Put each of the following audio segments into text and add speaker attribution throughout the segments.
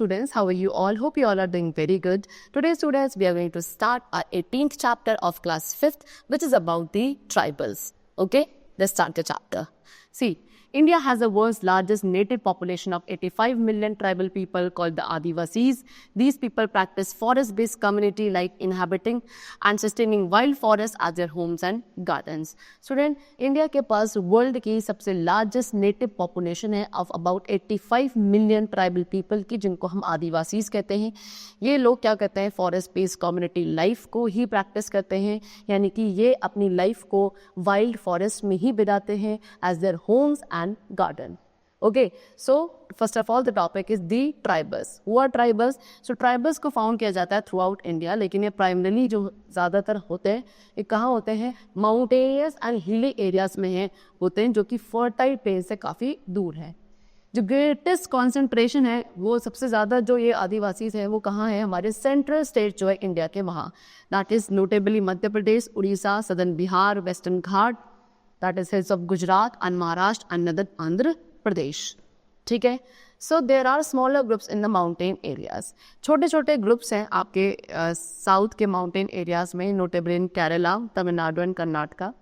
Speaker 1: students, how are you all? Hope you all are doing very good. Today students, we are going to start our 18th chapter of class 5th, which is about the tribals. Okay, let's start the chapter. See, India has the world's largest native population of 85 million tribal people called the Adivasis. These people practice forest-based community like inhabiting and sustaining wild forests as their homes and gardens. Student, India के पास world की सबसे largest native population है of about 85 million tribal people की, जिनको हम आदिवासीज कहते हैं. ये लोग क्या करते हैं, forest-based community life को ही practice करते हैं, यानी कि ये अपनी life को wild forest में ही बिताते हैं as their homes and garden. Okay, so first of all the topic is the tribals. Who are tribals? So tribals को फाउंड किया जाता है throughout India, लेकिन ये primarily जो ज़्यादातर होते हैं ये कहाँ होते हैं, mountainous and hilly areas में हैं, होते हैं जो कि fertile plains से काफ़ी दूर है. जो ग्रेटेस्ट कॉन्सेंट्रेशन है वो सबसे ज़्यादा जो ये आदिवासी है वो कहाँ है, हमारे सेंट्रल स्टेट जो है इंडिया के वहाँ, that is notably Madhya Pradesh, Orissa, southern Bihar, western Ghat, that is hills of Gujarat and Maharashtra and northern Andhra Pradesh. ठीक है. So there are smaller groups in the mountain areas. छोटे छोटे groups हैं आपके साउथ के mountain areas में, notably in Kerala, Tamil Nadu and Karnataka.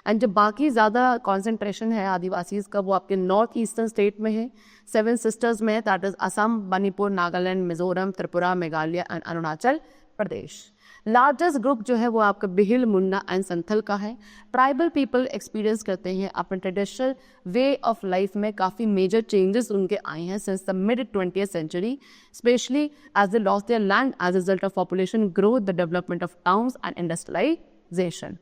Speaker 1: And जो बाकी ज़्यादा कॉन्सेंट्रेशन है आदिवासीज का वो आपके नॉर्थ ईस्टर्न स्टेट में है, 7 सिस्टर्स में है, that is Assam, Manipur, Nagaland, Mizoram, Tripura, Meghalaya and Arunachal Pradesh. Largest group जो है वो आपका बिहिल, मुंडा एंड संथल का है. ट्राइबल पीपल एक्सपीरियंस करते हैं अपने ट्रेडिशनल वे ऑफ लाइफ में काफ़ी मेजर चेंजेस उनके आए हैं since the mid 20th century, specially as they lost their land as result of population growth, the development of towns and industrialisation.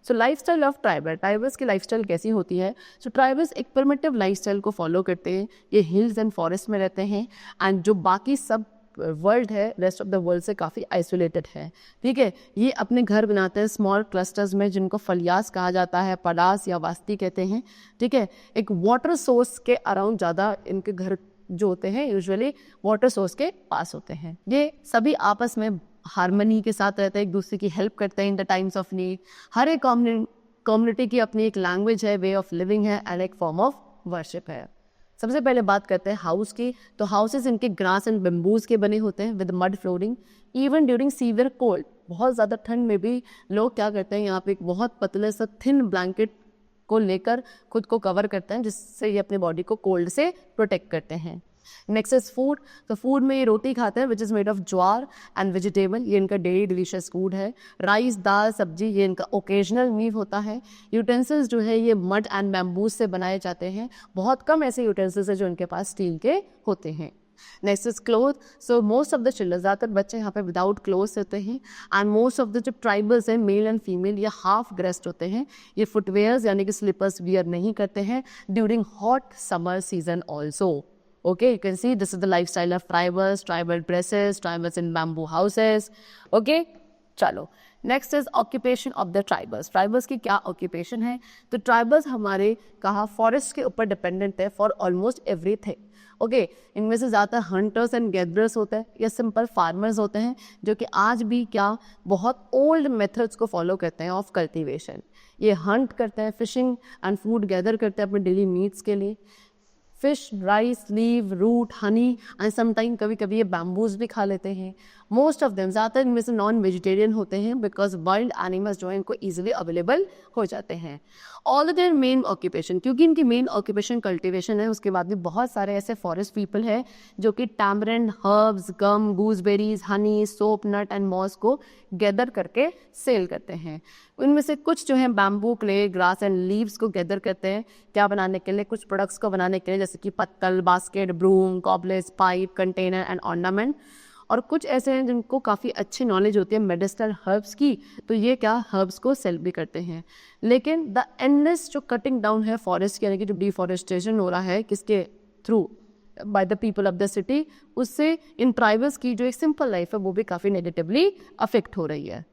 Speaker 1: So lifestyle of tribals की lifestyle कैसी होती है? So tribals एक primitive lifestyle को follow करते हैं. ये hills and forest में रहते हैं एंड जो बाकी सब वर्ल्ड है, रेस्ट ऑफ द वर्ल्ड से काफ़ी आइसोलेटेड है. ठीक है. ये अपने घर बनाते हैं स्मॉल क्लस्टर्स में, जिनको फलियास कहा जाता है, पलास या वास्ती कहते हैं. ठीक है. एक वाटर सोर्स के अराउंड ज़्यादा इनके घर जो होते हैं यूजुअली वाटर सोर्स के पास होते हैं. ये सभी आपस में हारमनी के साथ रहते हैं, एक दूसरे की हेल्प करते हैं in the times of need. हर एक कम्युनिटी की अपनी एक लैंग्वेज है, वे ऑफ लिविंग है एंड एक फॉर्म ऑफ वर्शिप है. सबसे पहले बात करते हैं हाउस की. तो हाउसेस इनके ग्रास एंड बम्बूज के बने होते हैं with mud flooring. Even during severe cold, बहुत ज़्यादा ठंड में भी लोग क्या करते हैं, यहाँ पे एक बहुत पतले सा थिन ब्लैंकेट को लेकर खुद को कवर करते हैं, जिससे ये अपने बॉडी को कोल्ड से प्रोटेक्ट करते हैं. Next is food. तो फूड में ये रोटी खाते हैं which is made of jowar and vegetable, ये इनका डेली डिलीशियस फूड है. राइस, दाल, सब्जी ये इनका ओकेजनल मील होता है. यूटेंसिल्स जो है ये मड एंड बैम्बूज से बनाए जाते हैं. बहुत कम ऐसे यूटेंसिल्स है जो इनके पास स्टील के होते हैं. Next is cloth. So most of the children, ज़्यादातर बच्चे यहाँ पे विदाउट क्लोथ्स होते हैं एंड मोस्ट ऑफ द जो ट्राइबल्स हैं मेल एंड फीमेल ये हाफ ड्रेस्ड होते हैं. ये फुटवेयर्स यानी कि स्लीपर्स वियर नहीं करते हैं during hot summer season also. Okay, you can see this is the lifestyle of tribals, tribal dresses, tribals in bamboo houses. Okay, चलो. Next is occupation of the tribals. Tribals की क्या occupation है? तो tribals हमारे कहा forest के ऊपर dependent है फॉर ऑलमोस्ट एवरीथिंग. ओके, इनमें से ज़्यादातर हंटर्स एंड गैदरर्स होते हैं या सिंपल फार्मर्स होते हैं जो कि आज भी क्या बहुत ओल्ड मेथड्स को फॉलो करते हैं ऑफ कल्टीवेशन. ये हंट करते हैं, फिशिंग एंड फूड गैदर करते हैं अपने डेली नीड्स के लिए. Fish, rice, leave, root, honey and sometime कभी कभी ये बैम्बूज भी खा लेते हैं. मोस्ट ऑफ देम, ज़्यादातर इनमें से नॉन वेजिटेरियन होते हैं बिकॉज वाइल्ड एनिमल्स जो है इनको ईजिली अवेलेबल हो जाते हैं. ऑल देयर मेन ऑक्यूपेशन, क्योंकि इनकी मेन ऑक्यूपेशन कल्टीवेशन है, उसके बाद भी बहुत सारे ऐसे फॉरेस्ट पीपल हैं जो कि tamarind, herbs, gum, gooseberries, honey, soap, nut and moss को गैदर करके सेल करते हैं. इनमें से कुछ जो है bamboo, clay, grass and leaves को गैदर करते हैं क्या बनाने के लिए, कुछ प्रोडक्ट्स को बनाने के लिए, जैसे कि पत्तल, basket, broom, goblets, pipe, container and ornament. और कुछ ऐसे हैं जिनको काफ़ी अच्छी नॉलेज होती है मेडिसिनल हर्ब्स की, तो ये क्या हर्ब्स को सेल भी करते हैं. लेकिन द एंडलेस जो कटिंग डाउन है फॉरेस्ट की, यानी कि जो डिफॉरेस्टेशन हो रहा है किसके through, by the people of the city, उससे इन ट्राइबल्स की जो एक सिंपल लाइफ है वो भी काफ़ी नेगेटिवली अफेक्ट हो रही है.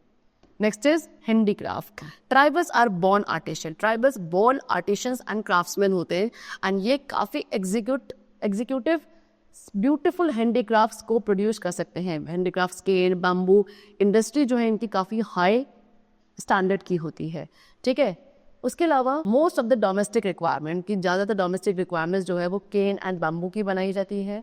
Speaker 1: Next is handicraft. Tribals are born artisan. Tribals born artisans and craftsman होते हैं एंड ये काफ़ी एग्जीक्यूटिव ब्यूटीफुल हैंडीक्राफ्ट्स को प्रोड्यूस कर सकते हैं. हैंडीक्राफ्ट, स्केल, बैम्बू इंडस्ट्री जो है इनकी काफ़ी हाई स्टैंडर्ड की होती है. ठीक है. उसके अलावा most of the domestic requirement की ज़्यादातर डोमेस्टिक रिक्वायरमेंट्स जो है वो केन एंड बैम्बू की बनाई जाती है.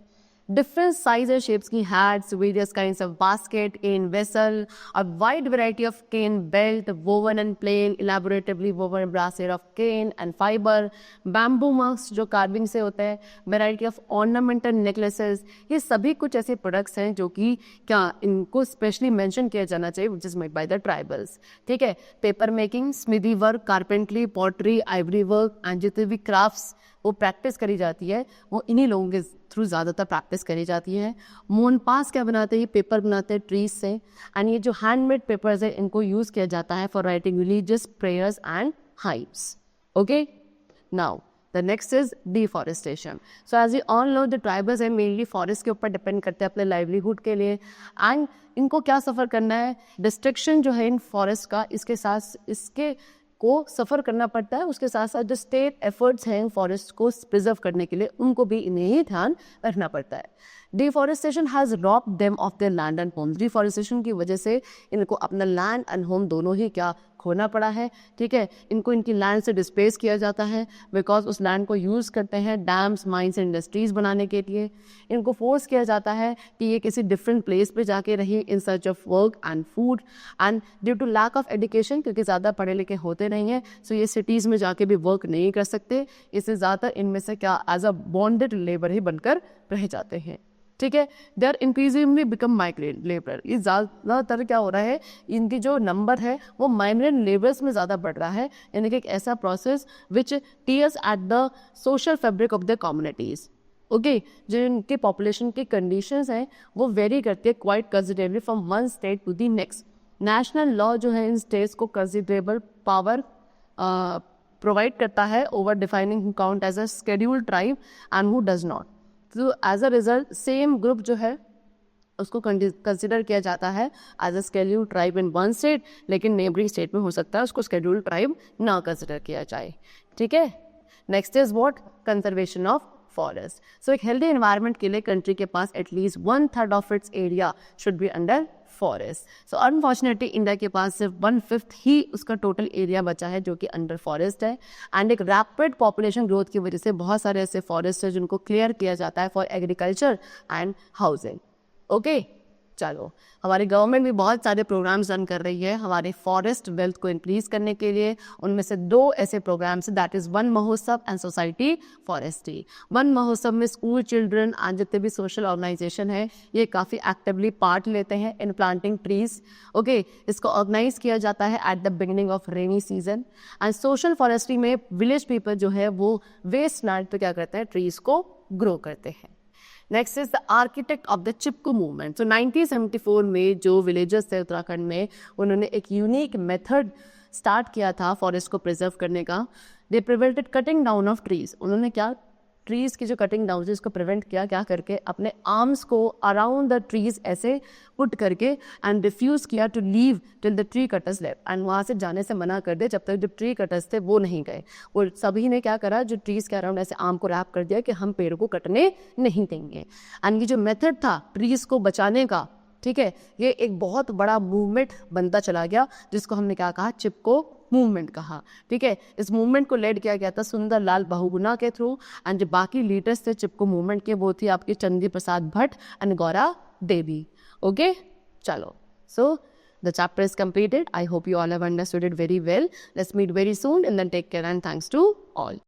Speaker 1: different sizes, shapes की hats, various kinds of basket, cane vessel, a wide variety of cane belt, woven and plain, elaboratively woven bracelet of cane and fiber, bamboo mugs जो carving से होते हैं, variety of ornamental necklaces, ये सभी कुछ ऐसे products हैं जो कि क्या इनको specially mention किया जाना चाहिए, which is made by the tribals. ठीक है, paper making, smithy work, carpentry, pottery, ivory work and जितने भी crafts वो प्रैक्टिस करी जाती है वो इन्हीं लोगों के थ्रू ज़्यादातर प्रैक्टिस करी जाती है. मोनपास क्या बनाते हैं, पेपर बनाते हैं ट्रीज से, एंड ये जो हैंडमेड पेपर्स है इनको यूज़ किया जाता है for writing religious prayers and hymns. Okay, now the next is deforestation. So as you all know the tribals है मेनली फॉरेस्ट के ऊपर डिपेंड करते हैं अपने लाइवलीहुड के लिए, एंड इनको क्या सफ़र करना है, डिस्ट्रक्शन जो है इन फॉरेस्ट का इसके साथ इसके को सफ़र करना पड़ता है. उसके साथ साथ जो स्टेट एफर्ट्स हैं फॉरेस्ट को प्रिजर्व करने के लिए उनको भी इन्हें ही ध्यान रखना पड़ता है. Deforestation has robbed them of their land and home. Deforestation की वजह से इनको अपना लैंड एंड होम दोनों ही क्या खोना पड़ा है. ठीक है, इनको इनकी लैंड से डिस्प्लेस किया जाता है बिकॉज उस लैंड को यूज़ करते हैं डैम्स, माइंस, इंडस्ट्रीज़ बनाने के लिए. इनको फोर्स किया जाता है कि ये किसी डिफरेंट प्लेस पे जाके रहिए in search of work and food, and due to lack of education, क्योंकि ज़्यादा पढ़े लिखे होते नहीं हैं, सो ये सिटीज़ में जाके भी वर्क नहीं कर सकते. इससे ज़्यादातर इनमें से क्या एज अ बॉन्डेड लेबर ही बनकर रह जाते हैं. ठीक है, they are increasingly become migrant labour. ये ज़्यादातर क्या हो रहा है, इनकी जो नंबर है वो माइग्रेंट लेबर्स में ज़्यादा बढ़ रहा है, यानी कि एक ऐसा process which tears at the social fabric of the communities. Okay, जो इनके पॉपुलेशन की कंडीशंस हैं वो वेरी करती है quite considerably from one state to the next. National law जो है इन स्टेट्स को कंसिडरेबल पावर प्रोवाइड करता है over defining who count as a scheduled tribe and who does not. तो as a result same group जो है उसको consider किया जाता है as a scheduled tribe in one state, लेकिन नेबरिंग स्टेट में हो सकता है उसको शेड्यूल्ड ट्राइब ना कंसिडर किया जाए. ठीक है, next is what, conservation of forest. So एक हेल्दी एनवायरनमेंट के लिए कंट्री के पास at least 1/3 of its area should be under forest. So unfortunately India के पास सिर्फ 1/5 ही उसका टोटल एरिया बचा है जो कि अंडर फॉरेस्ट है, एंड एक रैपिड पॉपुलेशन ग्रोथ की वजह से बहुत सारे ऐसे फॉरेस्ट है जिनको क्लियर किया जाता है for agriculture and housing. Okay, चलो हमारी गवर्नमेंट भी बहुत सारे प्रोग्राम्स रन कर रही है हमारे फॉरेस्ट वेल्थ को इंक्रीज करने के लिए. उनमें से 2 ऐसे प्रोग्राम्स हैं, दैट इज़ वन महोत्सव एंड सोसाइटी फॉरेस्ट्री. वन महोत्सव में स्कूल चिल्ड्रन एंड जितने भी सोशल ऑर्गेनाइजेशन है ये काफ़ी एक्टिवली पार्ट लेते हैं इन प्लांटिंग ट्रीज. ओके, इसको ऑर्गेनाइज किया जाता है at the beginning of rainy season. And social forestry में विलेज पीपल जो है वो वेस्ट लैंड पे क्या करते हैं, ट्रीज को ग्रो करते हैं. Next is the architect of the Chipko movement. तो 1974 में जो विलेजर्स थे उत्तराखंड में उन्होंने एक यूनिक मेथड स्टार्ट किया था फॉरेस्ट को प्रिजर्व करने का. They prevented cutting down of trees. उन्होंने क्या ट्रीज़ की जो कटिंग डाउन है इसको प्रिवेंट किया, क्या करके अपने आर्म्स को अराउंड द ट्रीज ऐसे पुट करके एंड रिफ्यूज़ किया to leave till the tree cutters left, and वहाँ से जाने से मना कर दे जब तक जो ट्री कटर्स थे वो नहीं गए. वो सभी ने क्या करा, जो ट्रीज़ के अराउंड ऐसे आर्म को रैप कर दिया कि हम पेड़ को कटने नहीं देंगे. एंड ये जो मेथड था ट्रीज़ को बचाने का, ठीक है, ये एक बहुत बड़ा मूवमेंट बनता चला गया जिसको हमने क्या कहा, चिपको मूवमेंट कहा. ठीक है, इस मूवमेंट को लेड किया गया था सुंदर लाल बहुगुणा के थ्रू, एंड जो बाकी लीडर्स थे चिपको मूवमेंट के वो थी आपकी चंदी प्रसाद भट्ट एंड गौरा देवी. ओके, चलो, so the chapter is completed. I hope you all have understood it very well. Let's meet very soon and then take care and thanks to all.